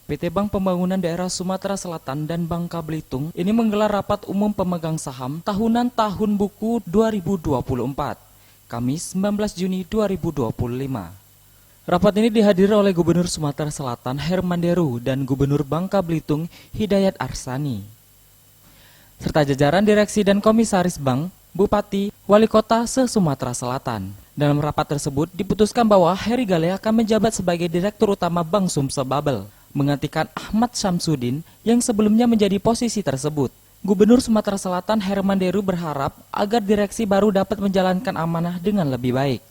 PT Bank Pembangunan Daerah Sumatera Selatan dan Bangka Belitung ini menggelar rapat umum pemegang saham tahunan tahun buku 2024, Kamis 19 Juni 2025. Rapat ini dihadiri oleh Gubernur Sumatera Selatan Herman Deru dan Gubernur Bangka Belitung Hidayat Arsani, serta jajaran direksi dan komisaris bank, bupati, wali kota se-Sumatera Selatan. Dalam rapat tersebut diputuskan bahwa Heri Gale akan menjabat sebagai Direktur Utama Bank Sumsel Babel, menggantikan Ahmad Syamsuddin yang sebelumnya menjadi posisi tersebut. Gubernur Sumatera Selatan Herman Deru berharap agar direksi baru dapat menjalankan amanah dengan lebih baik.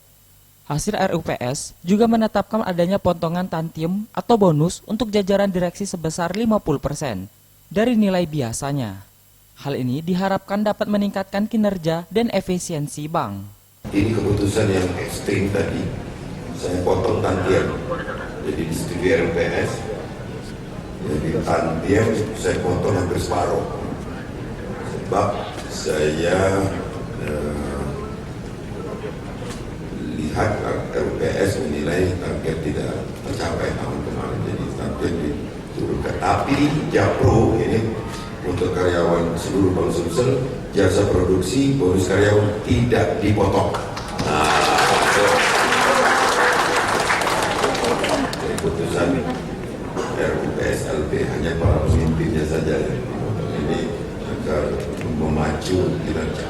Hasil RUPS juga menetapkan adanya potongan tantium atau bonus untuk jajaran direksi sebesar 50% dari nilai biasanya. Hal ini diharapkan dapat meningkatkan kinerja dan efisiensi bank. Ini keputusan yang ekstrim tadi. Saya potong tantium. Jadi di studi RUPS, jadi tantium saya potong hampir separuh. Sebab saya lihat RUPS menilai target tidak tercapai tahun kemarin. Jadi tantium diturunkan. Tapi Japro ini untuk karyawan seluruh Bank Sumsel, jasa produksi, bonus karyawan tidak dipotong. Keputusan RUPS LP hanya para pemimpinnya saja ini agar memacu kinerja.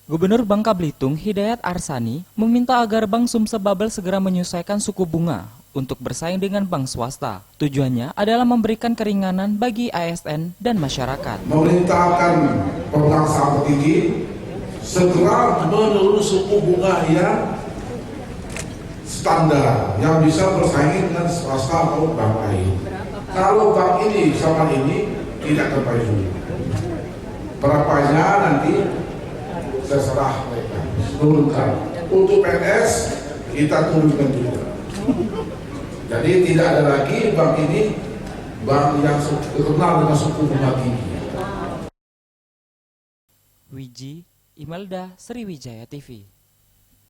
Gubernur Bangka Belitung Hidayat Arsani meminta agar Bank Sumsel Babel segera menyesuaikan suku bunga untuk bersaing dengan bank swasta. Tujuannya adalah memberikan keringanan bagi ASN dan masyarakat. Memerintahkan pemegang saham tertinggi segera menurunkan suku bunga yang standar yang bisa bersaing dengan swasta atau bank lain. Kalau bank ini sama ini tidak terpayu, berapanya nanti terserah mereka turunkan. Untuk PNS kita turunkan juga. Jadi tidak ada lagi bank ini bank yang terkenal dengan suku bunga tinggi. Wiji Imelda, Sriwijaya TV.